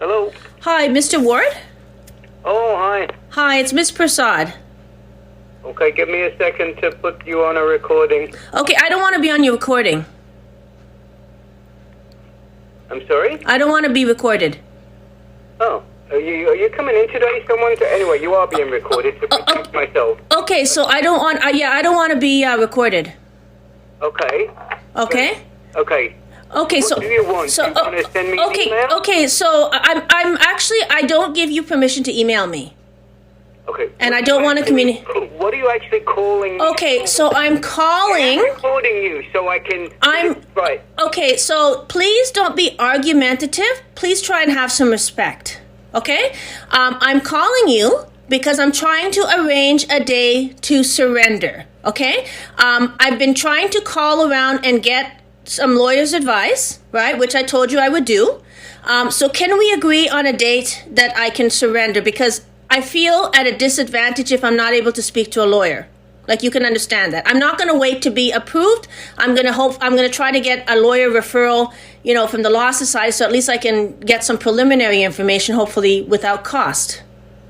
Hello? Hi, Mr. Ward? Oh, hi. Hi, it's Miss Prasad. Okay, give me a second to put you on a recording. Okay, I don't want to be on your recording. I'm sorry? I don't want to be recorded. Oh, are you coming in today? Anyway, you are being recorded to protect myself. Okay, so I don't want, I don't want to be recorded. Okay. Okay? Okay. Okay, What do you want? So, you want to send me an email? okay, so I'm actually, I don't give you permission to email me. Okay. And I don't want to communicate. What are you actually calling me? Okay, so I'm calling. I'm recording you so I can... Right. Okay, so please don't be argumentative. Please try and have some respect. Okay? I'm calling you because I'm trying to arrange a day to surrender. Okay? I've been trying to call around and get some lawyer's advice, right? Which I told you I would do. So can we agree on a date that I can surrender? Because I feel at a disadvantage if I'm not able to speak to a lawyer. Like, you can understand that. I'm not going to wait to be approved. I'm going to try to get a lawyer referral, from the Law Society, so at least I can get some preliminary information, hopefully without cost.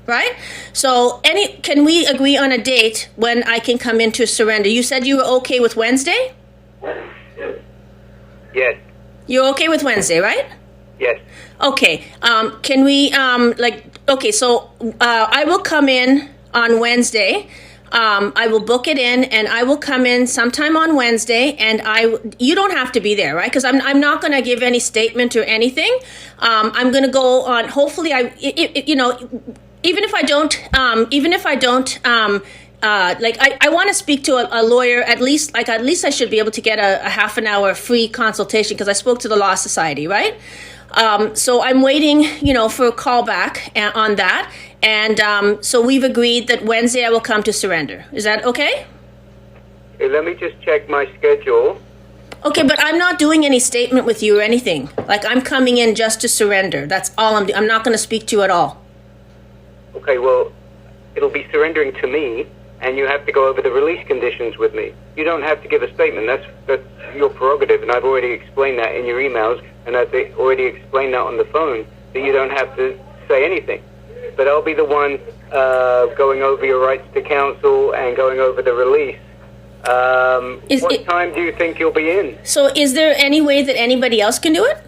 Right? So can we agree on a date when I can come in to surrender? You said you were okay with Wednesday? Yes. You're okay with Wednesday, right? Yes. Okay. Can we, okay, so I will come in on Wednesday. I will book it in, and I will come in sometime on Wednesday, and you don't have to be there, right? Because I'm not going to give any statement or anything. I'm going to go on, hopefully, even if I don't, I want to speak to a lawyer, at least I should be able to get a half an hour free consultation because I spoke to the Law Society, right? So I'm waiting, for a call back on that. And so we've agreed that Wednesday I will come to surrender. Is that okay? Okay, let me just check my schedule. Okay, but I'm not doing any statement with you or anything. Like, I'm coming in just to surrender. That's all I'm doing. I'm not going to speak to you at all. Okay, well, it'll be surrendering to me, and you have to go over the release conditions with me. You don't have to give a statement. That's your prerogative, and I've already explained that in your emails, and I've already explained that on the phone, that you don't have to say anything. But I'll be the one going over your rights to counsel and going over the release. What time do you think you'll be in? So is there any way that anybody else can do it?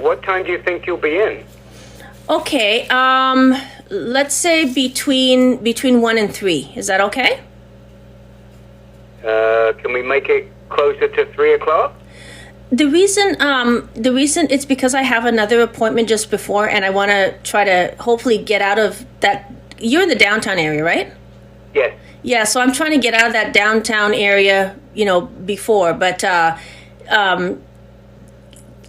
What time do you think you'll be in? Okay, let's say between 1 and 3. Is that okay? Can we make it closer to 3 o'clock? The reason it's because I have another appointment just before, and I want to try to hopefully get out of that. You're in the downtown area, right? Yes. Yeah, so I'm trying to get out of that downtown area, before. But can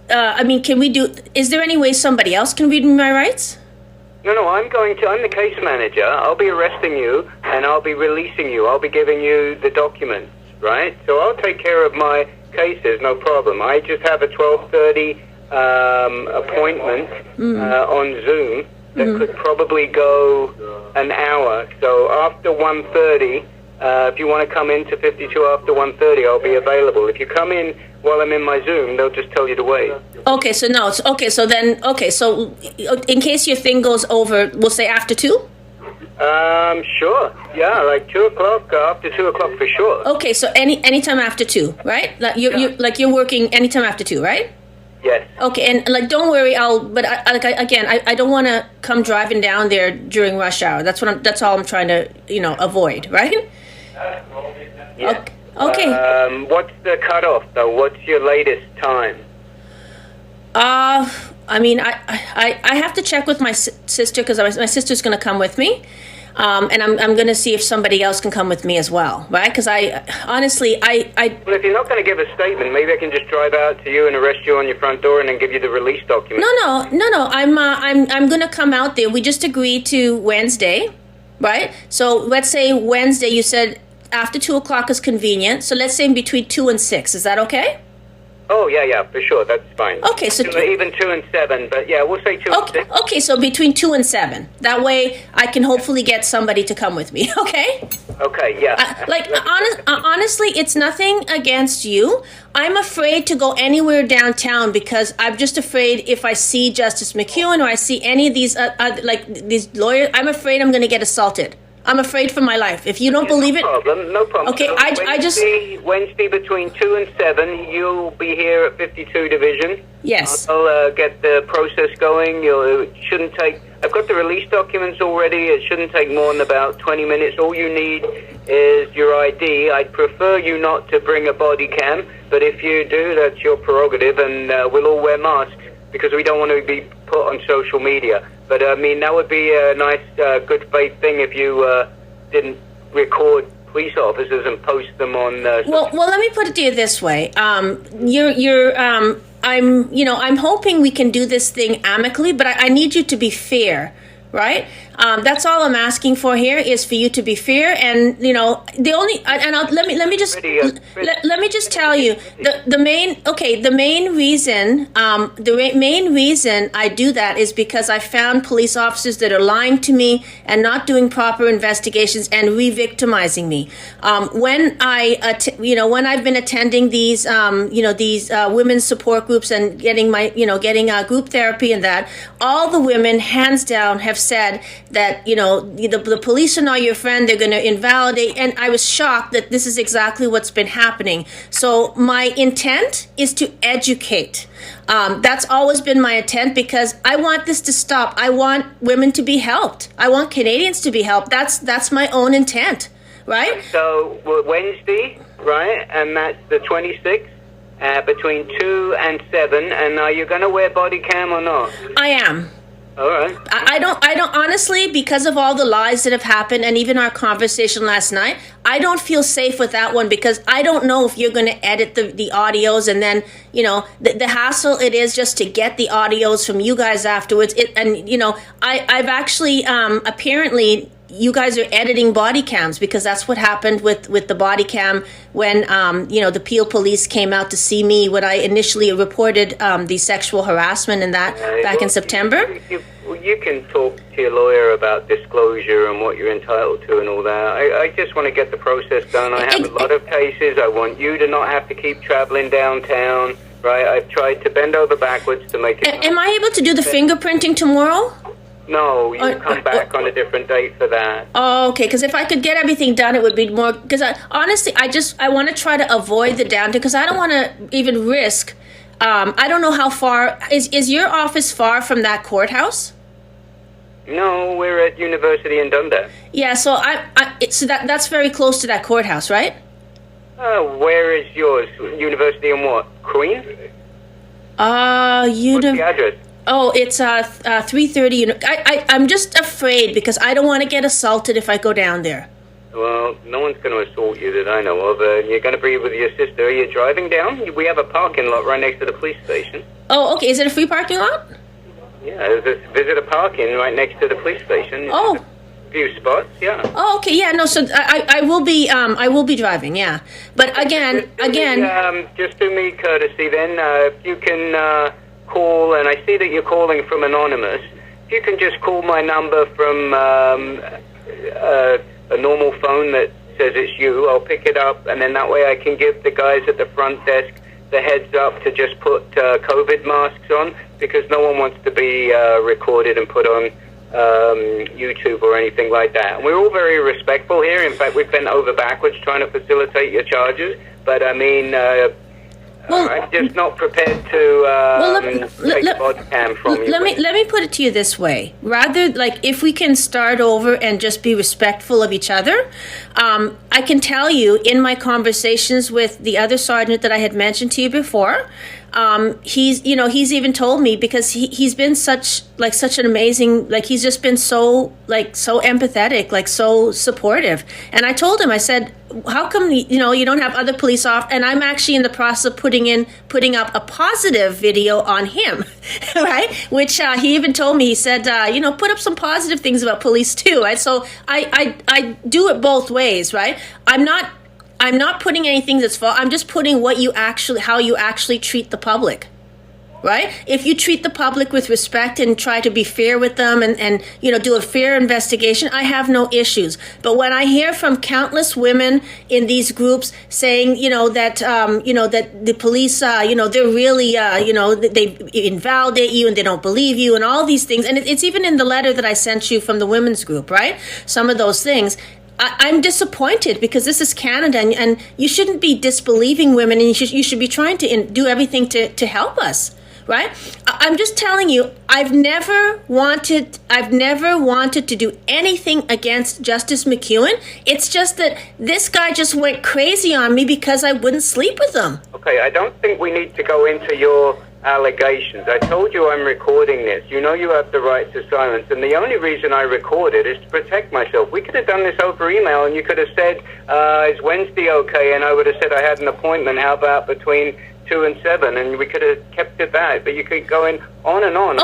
we do? Is there any way somebody else can read me my rights? No, I'm the case manager. I'll be arresting you, and I'll be releasing you. I'll be giving you the documents, right? So I'll take care of my cases, no problem. I just have a 12:30 appointment on Zoom that could probably go an hour. So after 1:30, if you want to come into 52 after 1:30, I'll be available. If you come in while I'm in my Zoom, they'll just tell you to wait. Okay, so no. So in case your thing goes over, we'll say after 2? Sure. Yeah, like 2 o'clock, after 2 o'clock for sure. Okay, so anytime after 2, right? You're working anytime after 2, right? Yes. Okay, and don't worry, I don't want to come driving down there during rush hour. That's all I'm trying to, avoid, right? Yeah. Okay. What's the cutoff though? What's your latest time? I have to check with my sister because my sister's going to come with me. And I'm going to see if somebody else can come with me as well, right? Because honestly. Well, if you're not going to give a statement, maybe I can just drive out to you and arrest you on your front door and then give you the release document. No. I'm going to come out there. We just agreed to Wednesday, right? So let's say Wednesday. You said after 2 o'clock is convenient. So let's say in between 2 and 6. Is that okay? Oh, yeah, for sure. That's fine. Okay, so even 2 and 7, but yeah, we'll say 2 and 6. Okay, so between 2 and 7. That way I can hopefully get somebody to come with me, okay? Okay, yeah. Honestly, it's nothing against you. I'm afraid to go anywhere downtown because I'm just afraid if I see Justice McEwen or I see any of these, these lawyers, I'm afraid I'm going to get assaulted. I'm afraid for my life. If you don't believe it... No problem. Okay, so Wednesday between 2 and 7, you'll be here at 52 Division. Yes. I'll get the process going. It shouldn't take... I've got the release documents already. It shouldn't take more than about 20 minutes. All you need is your ID. I'd prefer you not to bring a body cam, but if you do, that's your prerogative, and we'll all wear masks because we don't want to be put on social media. But, I mean, that would be a nice, good faith thing if you didn't record police officers and post them on... Well, let me put it to you this way. I'm hoping we can do this thing amicably, but I need you to be fair, right? That's all I'm asking for here is for you to be fair, and the only let me just tell you the main reason I do that is because I found police officers that are lying to me and not doing proper investigations and re-victimizing me. When I've been attending these women's support groups and getting group therapy and that, all the women hands down have said that the police are not your friend, they're going to invalidate, and I was shocked that this is exactly what's been happening. So my intent is to educate. That's always been my intent because I want this to stop. I want women to be helped. I want Canadians to be helped. That's my own intent, right? So Wednesday, right, and that's the 26th. Between 2 and 7, and are you going to wear body cam or not? I am. All right. I don't honestly, because of all the lies that have happened and even our conversation last night, I don't feel safe with that one because I don't know if you're going to edit the audios and then, the hassle it is just to get the audios from you guys afterwards. I've actually, apparently, you guys are editing body cams because that's what happened with the body cam when, the Peel police came out to see me when I initially reported the sexual harassment and that back in September. You can talk to your lawyer about disclosure and what you're entitled to and all that. I just want to get the process done. I have a lot of cases. I want you to not have to keep traveling downtown, right? I've tried to bend over backwards to make it... Am I able to do the fingerprinting tomorrow? No, you come back on a different date for that. Oh, okay. Because if I could get everything done, it would be more... Because honestly, I want to try to avoid the downtown because I don't want to even risk... I don't know how far... Is your office far from that courthouse? No, we're at University in Dundas. Yeah, so that's very close to that courthouse, right? Where is yours? University in what? Queen? What's the address? Oh, it's 330. I'm just afraid because I don't want to get assaulted if I go down there. Well, no one's going to assault you that I know of. You're going to be with your sister. Are you driving down? We have a parking lot right next to the police station. Oh, okay. Is it a free parking lot? Yeah, there's a visitor parking right next to the police station. Oh. A few spots, yeah. Oh, okay. Yeah, no. So I will be driving. Yeah, but again. Just do me courtesy then. If you can. Call, and I see that you're calling from anonymous. If you can just call my number from a normal phone that says it's you, I'll pick it up, and then that way I can give the guys at the front desk the heads up to just put COVID masks on, because no one wants to be recorded and put on YouTube or anything like that. And we're all very respectful here. In fact, we've bent over backwards trying to facilitate your charges, but I mean... I'm just not prepared to take a body cam from you. Let me put it to you this way. Rather, if we can start over and just be respectful of each other, I can tell you in my conversations with the other sergeant that I had mentioned to you before, he's even told me because he's been such an amazing, he's just been so empathetic, so supportive. And I told him, I said, how come you don't have other police officers? And I'm actually in the process of putting up a positive video on him, right? Which he even told me. He said, put up some positive things about police too, right? So I do it both ways, right? I'm not I'm not putting anything that's false. I'm just putting how you actually treat the public. Right? If you treat the public with respect and try to be fair with them and do a fair investigation, I have no issues. But when I hear from countless women in these groups saying, that the police, they're really, they invalidate you and they don't believe you and all these things. And it's even in the letter that I sent you from the women's group, right? Some of those things. I'm disappointed because this is Canada and you shouldn't be disbelieving women and you should be trying to do everything to help us. Right? I'm just telling you, I've never wanted to do anything against Justice McEwen. It's just that this guy just went crazy on me because I wouldn't sleep with him. Okay, I don't think we need to go into your allegations. I told you I'm recording this. You know you have the right to silence, and the only reason I record it is to protect myself. We could have done this over email, and you could have said, is Wednesday okay? And I would have said I had an appointment. How about between 2 and 7, and we could have kept it back, but you keep going on and on.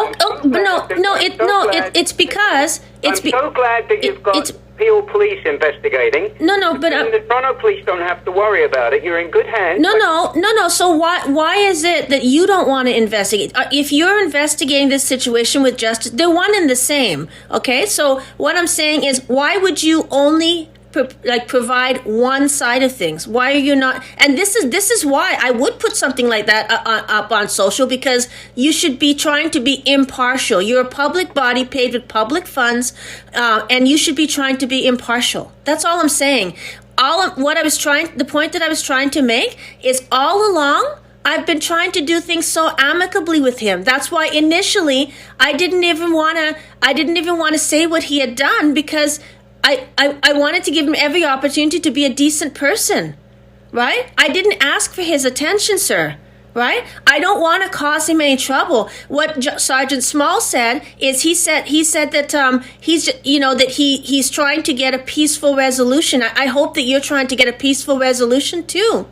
It's because I'm so glad that you've got Peel Police investigating. But the Toronto Police don't have to worry about it. You're in good hands. No. So why is it that you don't want to investigate? If you're investigating this situation with justice, they're one and the same. Okay, so what I'm saying is, why would you only provide one side of things? Why are you not? And this is why I would put something like that up on social, because you should be trying to be impartial. You're a public body paid with public funds, and you should be trying to be impartial. That's all I'm saying. The point that I was trying to make is, all along I've been trying to do things so amicably with him. That's why initially I didn't even want to say what he had done, because I wanted to give him every opportunity to be a decent person, right? I didn't ask for his attention, sir, right? I don't want to cause him any trouble. What Sergeant Small said is he said that he's trying to get a peaceful resolution. I hope that you're trying to get a peaceful resolution too,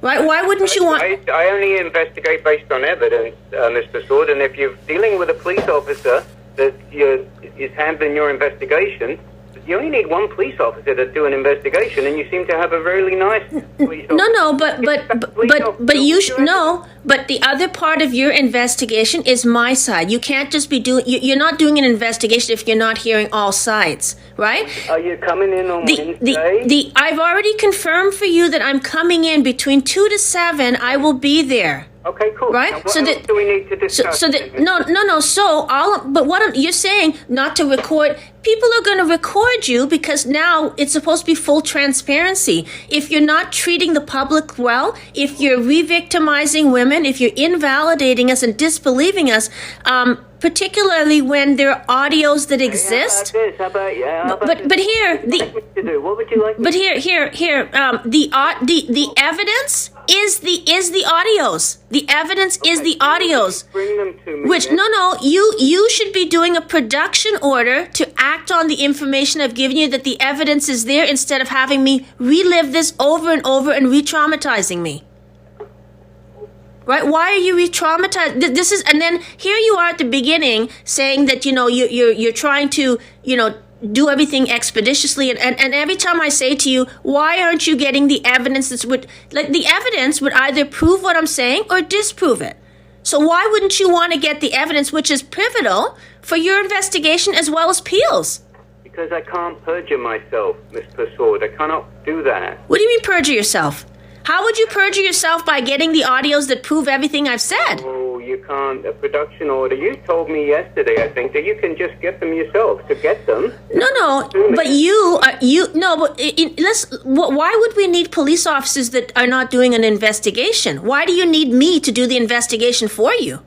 right? Why wouldn't you want? I only investigate based on evidence, Mr. Sword, and if you're dealing with a police officer that is handling your investigation, you only need one police officer to do an investigation, and you seem to have a really nice police officer. But the other part of your investigation is my side. You can't just be you're not doing an investigation if you're not hearing all sides, right? Are you coming in on Wednesday? I've already confirmed for you that I'm coming in between 2 to 7. I will be there. Okay, cool. Right? Now, what else do we need to discuss? You're saying not to record. People are going to record you because now it's supposed to be full transparency. If you're not treating the public well, if you're re-victimizing women, if you're invalidating us and disbelieving us, particularly when there are audios that exist. But here, what would you like? But here, the evidence is the audios. The evidence is the audios. Bring them to me. Which you should be doing a production order to act on the information I've given you, that the evidence is there, instead of having me relive this over and over and re-traumatizing me. Right? Why are you re-traumatized? This is, and then here you are at the beginning saying that you're trying to do everything expeditiously, and every time I say to you, why aren't you getting the evidence the evidence would either prove what I'm saying or disprove it. So why wouldn't you want to get the evidence, which is pivotal for your investigation as well as Peel's? Because I can't perjure myself, Miss Persaud. I cannot do that. What do you mean perjure yourself? How would you perjure yourself by getting the audios that prove everything I've said? Oh, you can't. A production order. You told me yesterday, I think, that you can just get them yourself. To get them. No. But why would we need police officers that are not doing an investigation? Why do you need me to do the investigation for you?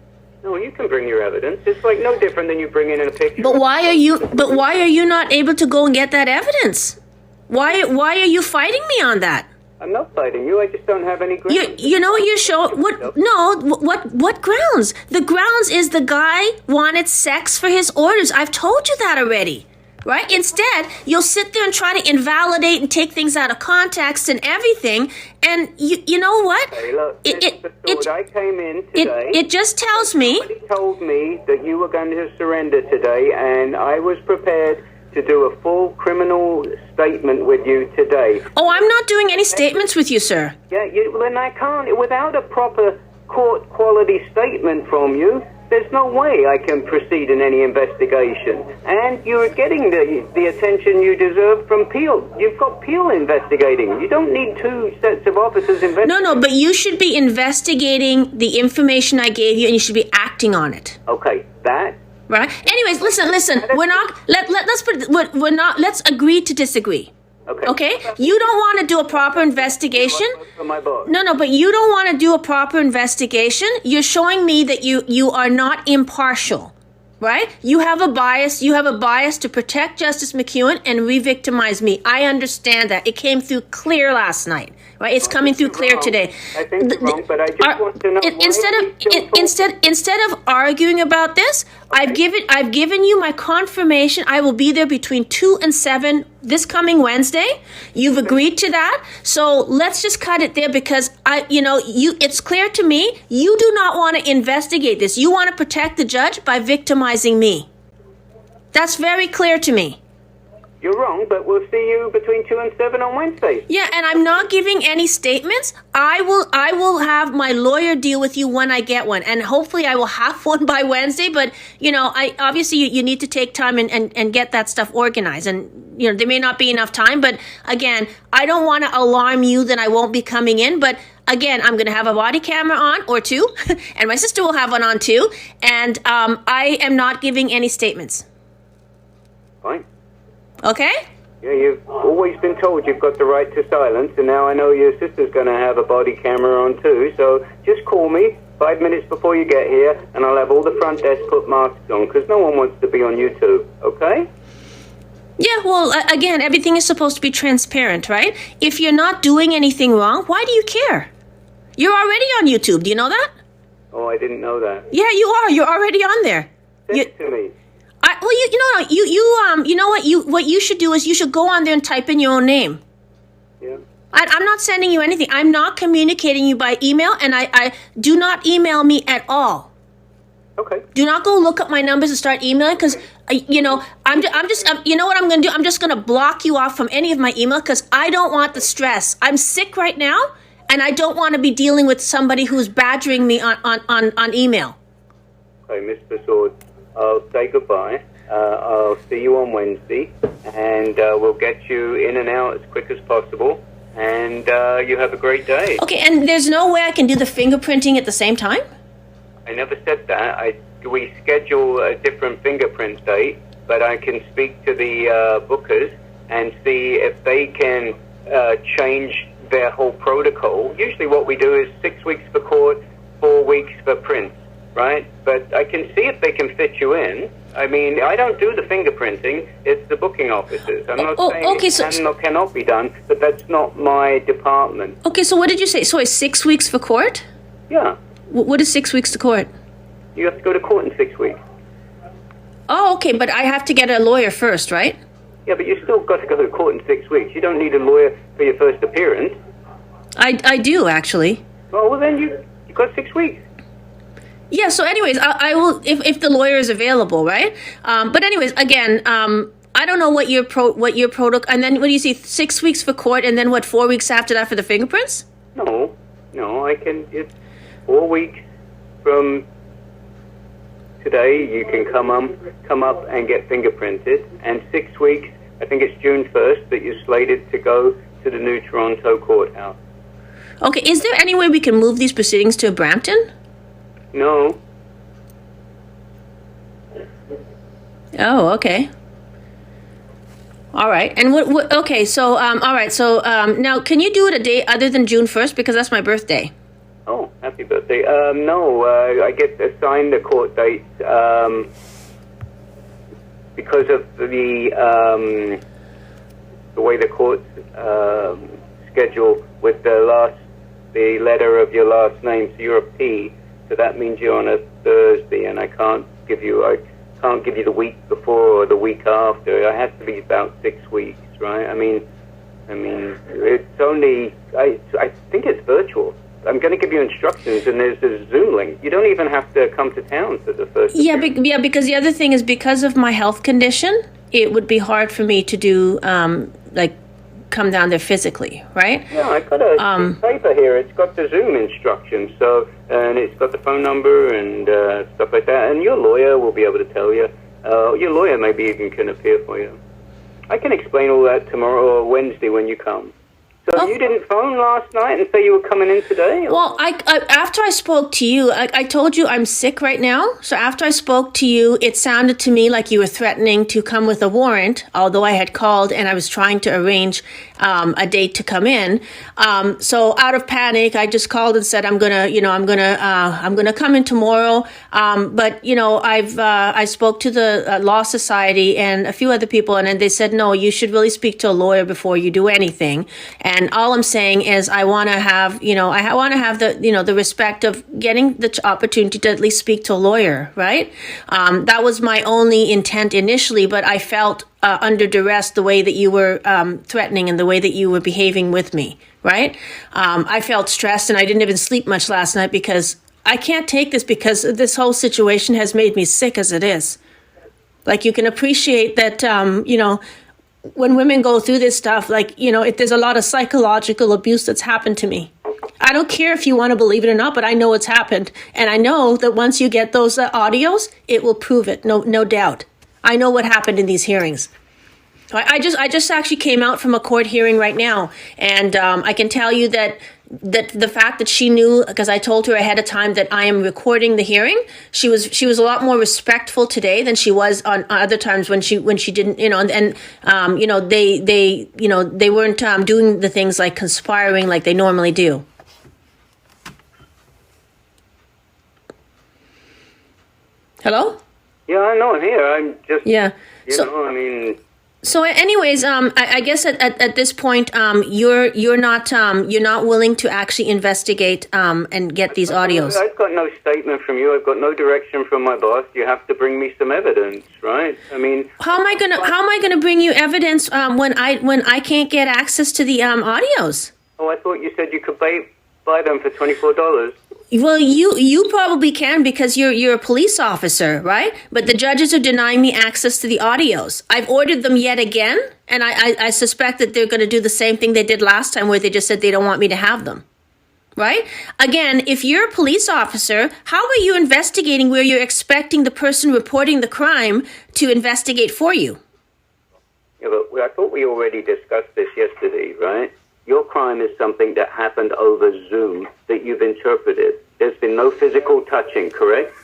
No, you can bring your evidence. It's like no different than you bring in a picture. But why are you not able to go and get that evidence? Why are you fighting me on that? I'm not fighting you. I just don't have any grounds. You know what you're showing? What grounds? The grounds is the guy wanted sex for his orders. I've told you that already, right? Instead, you'll sit there and try to invalidate and take things out of context and everything. And you know what? Hey, look, I came in today. It just tells me. Somebody told me that you were going to surrender today, and I was prepared to do a full criminal statement with you today. Oh, I'm not doing any statements with you, sir. Yeah, then I can't. Without a proper court quality statement from you, there's no way I can proceed in any investigation. And you're getting the attention you deserve from Peel. You've got Peel investigating. You don't need two sets of officers investigating. No, but you should be investigating the information I gave you, and you should be acting on it. Okay, that. Right. Anyways, listen. We're not. Let's agree to disagree. Okay. You don't want to do a proper investigation. No, but you don't want to do a proper investigation. You're showing me that you are not impartial, right? You have a bias. You have a bias to protect Justice McEwen and re-victimize me. I understand that. It came through clear last night, right? It's coming through clear today. I think you're wrong, but I just want to know instead of arguing about this, I've given you my confirmation. I will be there between 2 and 7 this coming Wednesday. You've agreed to that. So let's just cut it there, because it's clear to me you do not want to investigate this. You want to protect the judge by victimizing me. That's very clear to me. You're wrong, but we'll see you between 2 and 7 on Wednesday. Yeah, and I'm not giving any statements. I will have my lawyer deal with you when I get one, and hopefully I will have one by Wednesday. But I obviously you need to take time and get that stuff organized, and there may not be enough time. But again, I don't want to alarm you that I won't be coming in. But again, I'm going to have a body camera on, or two, and my sister will have one on too. And I am not giving any statements. Fine. Okay? Yeah, you've always been told you've got the right to silence, and now I know your sister's going to have a body camera on too, so just call me 5 minutes before you get here, and I'll have all the front desk put masks on, because no one wants to be on YouTube, okay? Yeah, well, again, everything is supposed to be transparent, right? If you're not doing anything wrong, why do you care? You're already on YouTube, do you know that? Oh, I didn't know that. Yeah, you are. You're already on there. Send it to me. You know what you should do is you should go on there and type in your own name. Yeah. I'm not sending you anything. I'm not communicating you by email, and I do not email me at all. Okay. Do not go look up my numbers and start emailing, because you know what I'm going to do? I'm just going to block you off from any of my email, because I don't want the stress. I'm sick right now, and I don't want to be dealing with somebody who's badgering me on email. Okay, Mr. Sword. I'll say goodbye. I'll see you on Wednesday, and we'll get you in and out as quick as possible, and you have a great day. Okay, and there's no way I can do the fingerprinting at the same time? I never said that. We schedule a different fingerprint date, but I can speak to the bookers and see if they can change their whole protocol. Usually what we do is 6 weeks for court, 4 weeks for prints. Right? But I can see if they can fit you in. I mean, I don't do the fingerprinting. It's the booking officers. I'm not saying it cannot be done, but that's not my department. Okay, so what did you say? So it's 6 weeks for court? Yeah. What is 6 weeks to court? You have to go to court in 6 weeks. Oh, okay, but I have to get a lawyer first, right? Yeah, but you still got to go to court in 6 weeks. You don't need a lawyer for your first appearance. I do, actually. Oh, well, then you got 6 weeks. Yeah, so anyways, I will, if the lawyer is available, right? But anyways, again, I don't know what your protocol, and then what do you say, 6 weeks for court, and then what, 4 weeks after that for the fingerprints? No, it's 4 weeks from today, you can come up and get fingerprinted, and 6 weeks, I think it's June 1st, that you're slated to go to the new Toronto courthouse. Okay, is there any way we can move these proceedings to Brampton? No. Oh, okay. All right. And what okay, so all right. So now can you do it a day other than June 1st, because that's my birthday? Oh, happy birthday. No, I get assigned a court date because of the way the courts schedule with the letter of your last name, so you're a P. So that means you're on a Thursday, and I can't give you the week before or the week after. It has to be about 6 weeks, right? I mean, it's only. I think it's virtual. I'm going to give you instructions, and there's a Zoom link. You don't even have to come to town for the first. Yeah, because the other thing is, because of my health condition, it would be hard for me to do, come down there physically, right? Yeah, I got a paper here. It's got the Zoom instructions, and it's got the phone number and stuff like that. And your lawyer will be able to tell you. Your lawyer maybe even can appear for you. I can explain all that tomorrow or Wednesday when you come. So you didn't phone last night and say you were coming in today? Or? Well, after I spoke to you, I told you I'm sick right now. So after I spoke to you, it sounded to me like you were threatening to come with a warrant, although I had called and I was trying to arrange a date to come in. So out of panic, I just called and said I'm gonna come in tomorrow. But I spoke to the Law Society and a few other people, and then they said no, you should really speak to a lawyer before you do anything. And all I'm saying is I want to have, the respect of getting the opportunity to at least speak to a lawyer, right? That was my only intent initially, but I felt under duress the way that you were threatening and the way that you were behaving with me, right? I felt stressed and I didn't even sleep much last night because I can't take this because this whole situation has made me sick as it is. Like you can appreciate that, when women go through this stuff, there's a lot of psychological abuse that's happened to me. I don't care if you want to believe it or not, but I know it's happened. And I know that once you get those audios, it will prove it. No doubt. I know what happened in these hearings. I just actually came out from a court hearing right now. And I can tell you that the fact that she knew, because I told her ahead of time that I am recording the hearing, she was a lot more respectful today than she was on other times when she didn't, they weren't doing the things like conspiring like they normally do. Hello? Yeah, I know. I'm here. I'm just. Yeah. So, anyways, I guess at this point, you're not willing to actually investigate and get these audios. I've got no statement from you. I've got no direction from my boss. You have to bring me some evidence, right? I mean, how am I gonna bring you evidence when I can't get access to the audios? Oh, I thought you said you could buy them for $24. Well, you probably can because you're a police officer, right? But the judges are denying me access to the audios. I've ordered them yet again, and I suspect that they're going to do the same thing they did last time where they just said they don't want me to have them, right? Again, if you're a police officer, how are you investigating where you're expecting the person reporting the crime to investigate for you? Yeah, but I thought we already discussed this yesterday, right? Your crime is something that happened over Zoom that you've interpreted. There's been no physical touching, correct?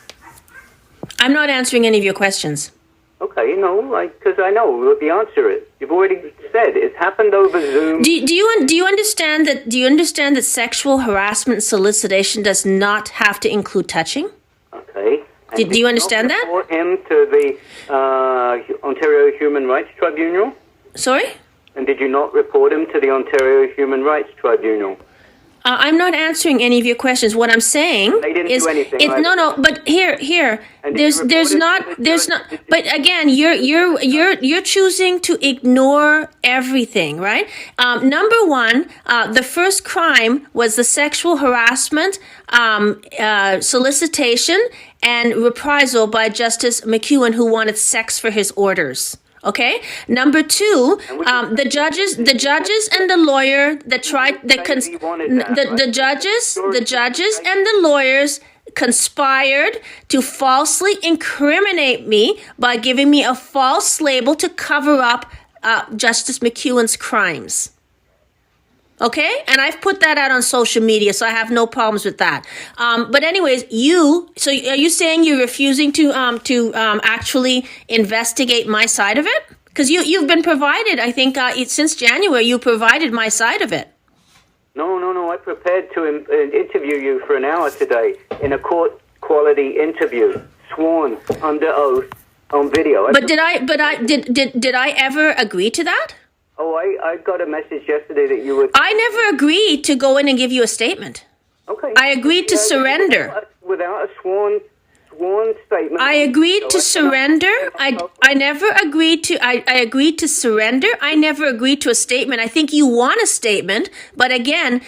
I'm not answering any of your questions. Okay, because I know what the answer is. You've already said it's happened over Zoom. Do you understand that sexual harassment and solicitation does not have to include touching? Okay. Do you understand that? Report him to the Ontario Human Rights Tribunal? Sorry? And did you not report him to the Ontario Human Rights Tribunal? I'm not answering any of your questions. What I'm saying they didn't is, do anything, right? no. But here. There's not. But again, you're choosing to ignore everything, right? Number one, the first crime was the sexual harassment, solicitation, and reprisal by Justice McEwen, who wanted sex for his orders. Okay. Number two, the judges and the lawyer that tried the judges and the lawyers conspired to falsely incriminate me by giving me a false label to cover up Justice McEwen's crimes. Okay, and I've put that out on social media, so I have no problems with that. But anyways, so are you saying you're refusing to actually investigate my side of it? Because you've been provided, I think, since January, you provided my side of it. No. I prepared to interview you for an hour today in a court quality interview, sworn under oath on video. Did I ever agree to that? Oh, I got a message yesterday that you would... I never agreed to go in and give you a statement. Okay. I agreed to surrender. Without a sworn statement... I agreed to surrender. I never agreed to... I agreed to surrender. I never agreed to a statement. I think you want a statement, but again,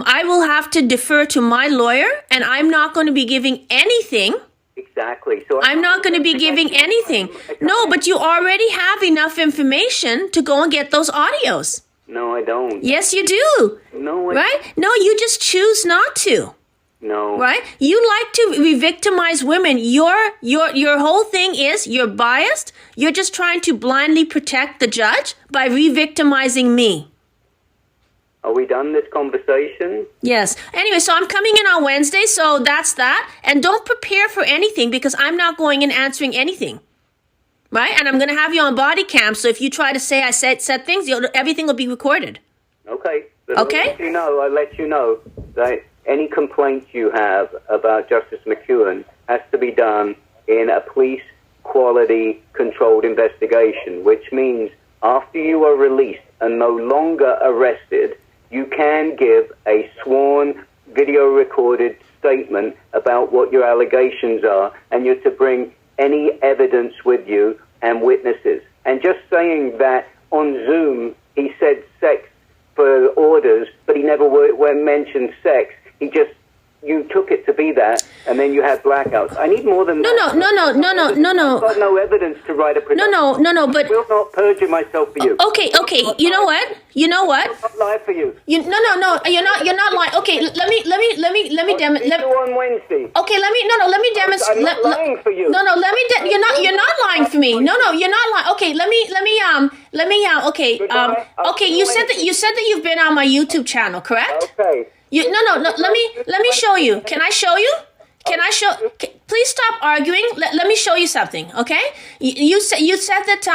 I will have to defer to my lawyer, and I'm not going to be giving anything Exactly. So I'm not going to be giving anything. No, but you already have enough information to go and get those audios. No, I don't. Yes, you do. No, Right? No, you just choose not to. No. Right? You like to re-victimize women. Your whole thing is you're biased. You're just trying to blindly protect the judge by re-victimizing me. Are we done this conversation? Yes. Anyway, so I'm coming in on Wednesday, so that's that. And don't prepare for anything because I'm not going in answering anything. Right? And I'm going to have you on body cam, so if you try to say I said things, everything will be recorded. Okay. But Okay? I'll let you know that any complaints you have about Justice McEwen has to be done in a police quality controlled investigation, which means after you are released and no longer arrested, you can give a sworn, video recorded statement about what your allegations are, and you're to bring any evidence with you and witnesses. And just saying that on Zoom he said sex for orders, but he never mentioned sex, you took it to be that, and then you had blackouts. I need more than that. No. I've got no evidence to write a production. No, but... I will not perjure myself for you. Okay. You know what? I'll not lie for you. No. You're not lying. Okay, let me demonstrate. On Wednesday. Okay, let me demonstrate. I'm not lying for you. No, you're not lying for me. No, you're not lying. Okay, okay, you said that you've been on my YouTube channel, correct? Okay. Let me show you. Can I show you? Please stop arguing. Let me show you something, okay? You said that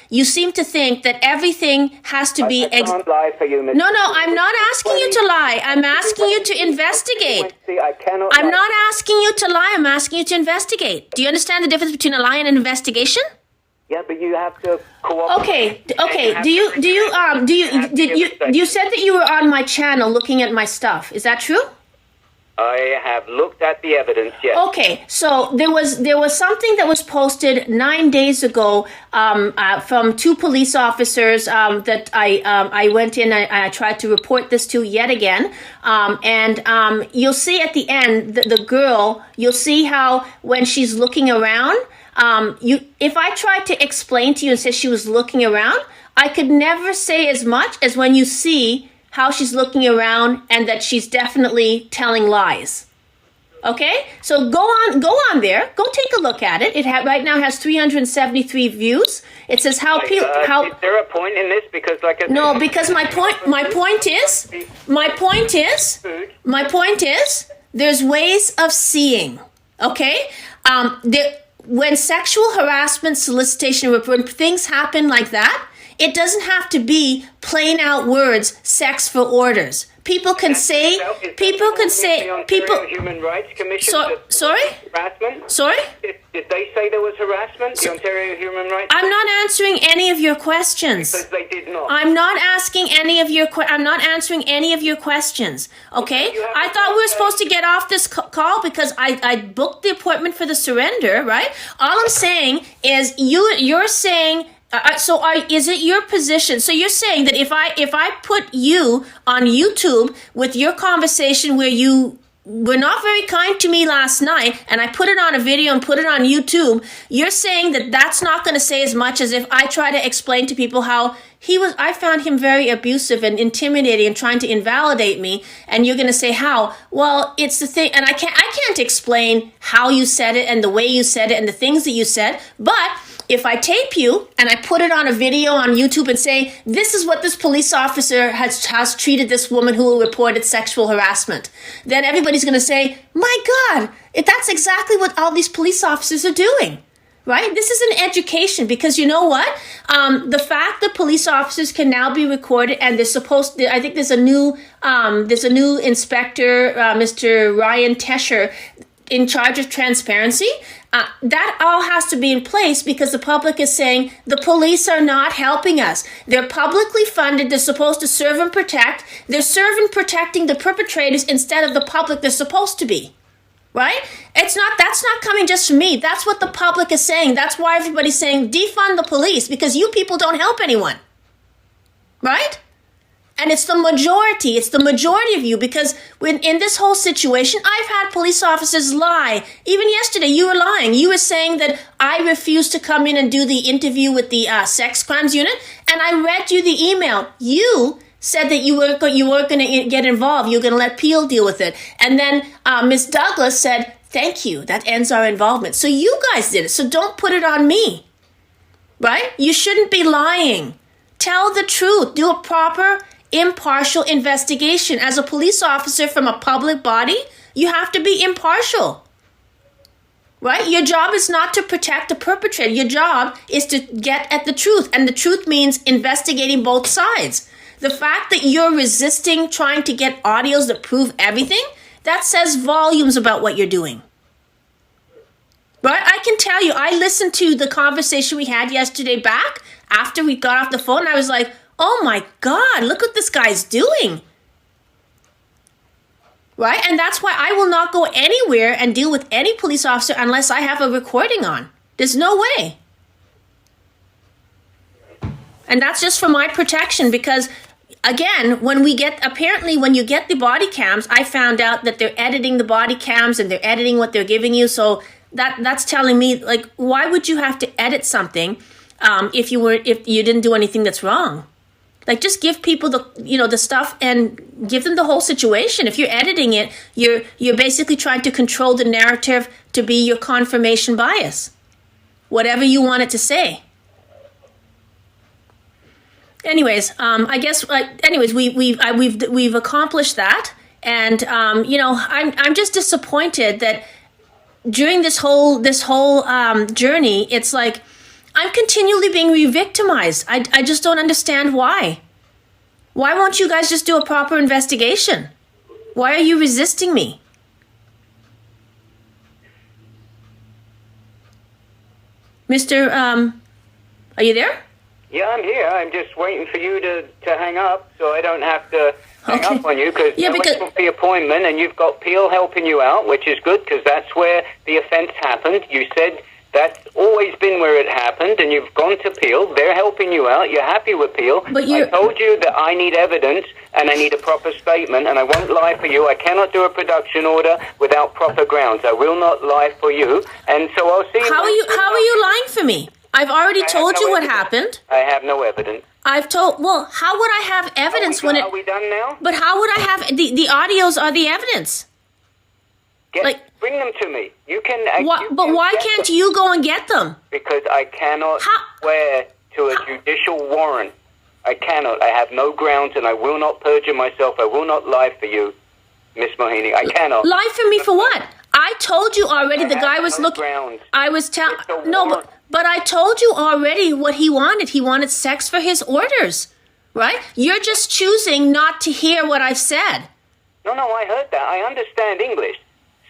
you seem to think that everything has to be. I can't lie for you, Mr. No, I'm not asking you to lie. I'm asking you to investigate. I'm not asking you to lie. I'm asking you to investigate. Do you understand the difference between a lie and an investigation? Yeah, but you have to cooperate. Okay. You said that you were on my channel looking at my stuff. Is that true? I have looked at the evidence, yes. Okay, so there was something that was posted 9 days ago from two police officers that I went in. I tried to report this to yet again, and you'll see at the end the girl. You'll see how when she's looking around. If I tried to explain to you and said she was looking around, I could never say as much as when you see how she's looking around and that she's definitely telling lies. Okay? So go on there. Go take a look at it. It right now has 373 views. It says how people Is there a point in this? Because No, because my point is there's ways of seeing. Okay? When sexual harassment, solicitation, when things happen like that, it doesn't have to be plain out words, sex for orders. People can say. Human Rights Commission. Sorry? Harassment? Sorry? Did they say there was harassment? The Ontario Human Rights. I'm not answering any of your questions. Because they did not. I'm not asking any of your. I'm not answering any of your questions. Okay? I thought we were supposed to get off this call because I booked the appointment for the surrender. Right? All I'm saying is you're saying. Is it your position? So you're saying that if I put you on YouTube with your conversation where you were not very kind to me last night, and I put it on a video and put it on YouTube, you're saying that that's not going to say as much as if I try to explain to people how I found him very abusive and intimidating and trying to invalidate me, and you're going to say how? Well, it's the thing, and I can't explain how you said it and the way you said it and the things that you said, but if I tape you and I put it on a video on YouTube and say, this is what this police officer has treated this woman who reported sexual harassment, then everybody's going to say, my God, that's exactly what all these police officers are doing. Right? This is an education because you know what? The fact that police officers can now be recorded and they're supposed to, I think there's a new inspector, Mr. Ryan Tesher, in charge of transparency. That all has to be in place because the public is saying the police are not helping us. They're publicly funded. They're supposed to serve and protect. They're serving protecting the perpetrators instead of the public they're supposed to be. Right? That's not coming just from me. That's what the public is saying. That's why everybody's saying defund the police because you people don't help anyone. Right? And it's the majority. It's the majority of you, because in this whole situation, I've had police officers lie. Even yesterday, you were lying. You were saying that I refused to come in and do the interview with the sex crimes unit, and I read you the email. You said that you weren't going to get involved. You were going to let Peel deal with it. And then Miss Douglas said, thank you. That ends our involvement. So you guys did it. So don't put it on me. Right? You shouldn't be lying. Tell the truth. Do a proper, impartial investigation. As a police officer from a public body, you have to be impartial. Right? Your job is not to protect the perpetrator. Your job is to get at the truth. And the truth means investigating both sides. The fact that you're resisting trying to get audios that prove everything, that says volumes about what you're doing. Right? I can tell you, I listened to the conversation we had yesterday back after we got off the phone. And I was like, oh my God, look what this guy's doing. Right? And that's why I will not go anywhere and deal with any police officer unless I have a recording on. There's no way. And that's just for my protection, because again, when you get the body cams, I found out that they're editing the body cams and they're editing what they're giving you. So that's telling me, like, why would you have to edit something if you didn't do anything that's wrong? Like, just give people the stuff and give them the whole situation. If you're editing it, you're basically trying to control the narrative to be your confirmation bias, whatever you want it to say. Anyways, I guess. We've accomplished that, and I'm just disappointed that during this whole journey, it's like I'm continually being re-victimized. I just don't understand why. Why won't you guys just do a proper investigation? Why are you resisting me? Mr. Are you there? Yeah, I'm here. I'm just waiting for you to hang up so I don't have to hang up on you, because took the appointment and you've got Peel helping you out, which is good because that's where the offense happened. You said that's always been where it happened, and you've gone to Peel. They're helping you out. You're happy with Peel. But I told you that I need evidence and I need a proper statement, and I won't lie for you. I cannot do a production order without proper grounds. I will not lie for you, and so I'll see you. How are you lying for me? I've already told you what happened. I have no evidence. How would I have evidence when it... Are we done now? But how would I have... The audios are the evidence. Bring them to me. You can... Why can't you go and get them? Because I cannot swear to a judicial warrant. I cannot. I have no grounds, and I will not perjure myself. I will not lie for you, Miss Mohini. I cannot. Lie for me for what? I told you already the guy was looking... I was telling... No, but I told you already what he wanted. He wanted sex for his orders, right? You're just choosing not to hear what I've said. No, I heard that. I understand English.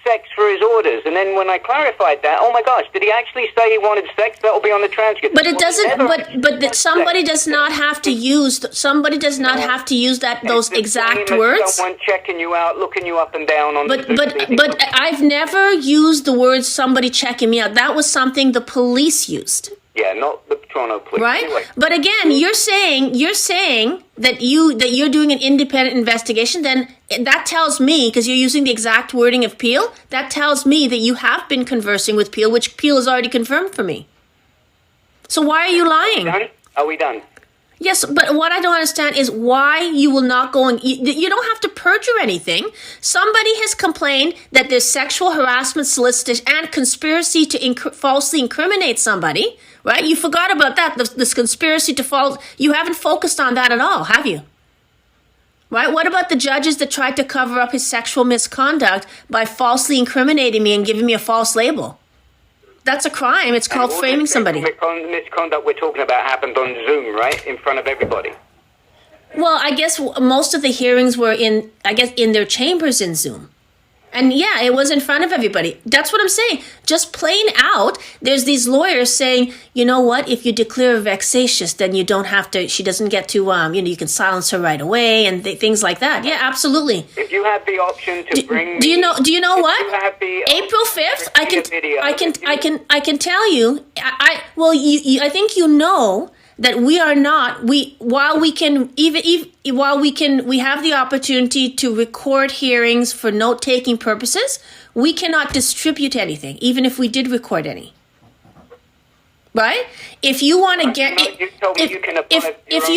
Sex for his orders. And then when I clarified that, oh my gosh, did he actually say he wanted sex? That will be on the transcript. But it doesn't, but somebody does not have to use, those exact words. Someone checking you out, looking you up and down on But I've never used the words somebody checking me out. That was something the police used. Yeah, not the Toronto police. Right? Anyway. But again, you're saying that you're doing an independent investigation. Then that tells me, because you're using the exact wording of Peel, that tells me that you have been conversing with Peel, which Peel has already confirmed for me. So why are you lying? Are we done? Yes, but what I don't understand is why you will not go and... You don't have to perjure anything. Somebody has complained that there's sexual harassment, solicitation, and conspiracy to falsely incriminate somebody, right? You forgot about that, this conspiracy to You haven't focused on that at all, have you? Right? What about the judges that tried to cover up his sexual misconduct by falsely incriminating me and giving me a false label? That's a crime. It's called framing somebody. The misconduct we're talking about happened on Zoom, right? In front of everybody. Well, I guess most of the hearings were in their chambers in Zoom. And yeah, it was in front of everybody. That's what I'm saying. Just plain out, there's these lawyers saying, you know what, if you declare vexatious, then you don't have to, she doesn't get to, you can silence her right away and things like that. Yeah, absolutly. If you have the option to bring... Do you know what? April 5th, I can tell you, I think you know that we are not, while we can, we have the opportunity to record hearings for note-taking purposes, we cannot distribute anything, even if we did record any. Right? If you want to get, if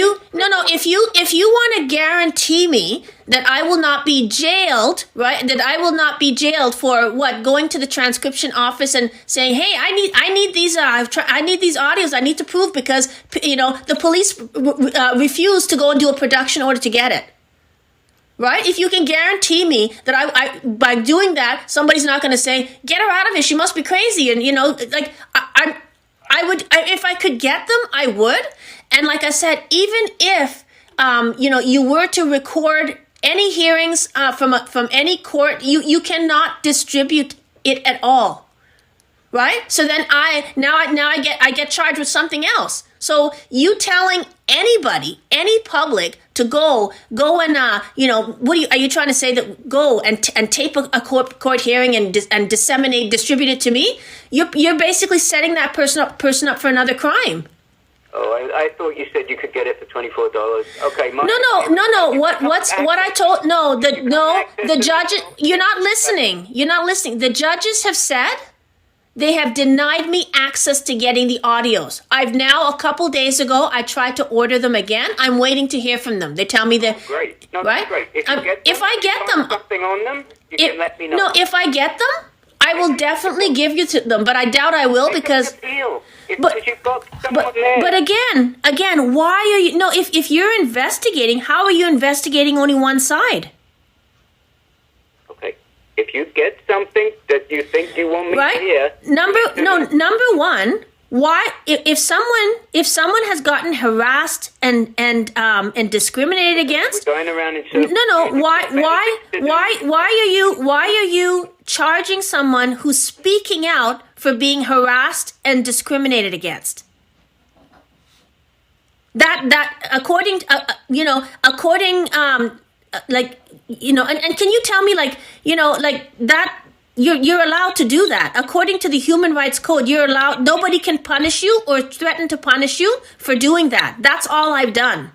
you want to guarantee me that I will not be jailed, right? That I will not be jailed for what? Going to the transcription office and saying, "Hey, I need these audios. I need to prove because the police refused to go and do a production order to get it." Right? If you can guarantee me that I by doing that, somebody's not going to say, "Get her out of here. She must be crazy." And I would, if I could get them, I would. And like I said, even if, you were to record any hearings from any court, you cannot distribute it at all, right? So then I get charged with something else. So you telling anybody, any public, to go and are you trying to say that go and tape a court hearing and distribute it to me? You're basically setting that person up for another crime. Oh, I thought you said you could get it for $24. Okay, No. The judges. You're not listening. The judges have said. They have denied me access to getting the audios. I've now, a couple days ago, I tried to order them again. I'm waiting to hear from them. They tell me that. Great. No, right? Great. If I get them, something on them, you can let me know. No, if I get them, I will definitely give you to them. But I doubt I will because. But again, why are you? No, if you're investigating, how are you investigating only one side? If you get something that you think you want me to hear, number one, why if someone has gotten harassed and discriminated against, we're going around in circles. Why are you charging someone who's speaking out for being harassed and discriminated against? That according and can you tell me that you're allowed to do that according to the Human Rights Code? You're allowed. Nobody can punish you or threaten to punish you for doing that. That's all I've done,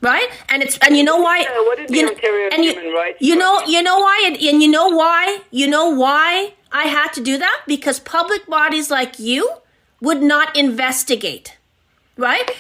right? And you know why? You know why I had to do that? Because public bodies like you would not investigate, right?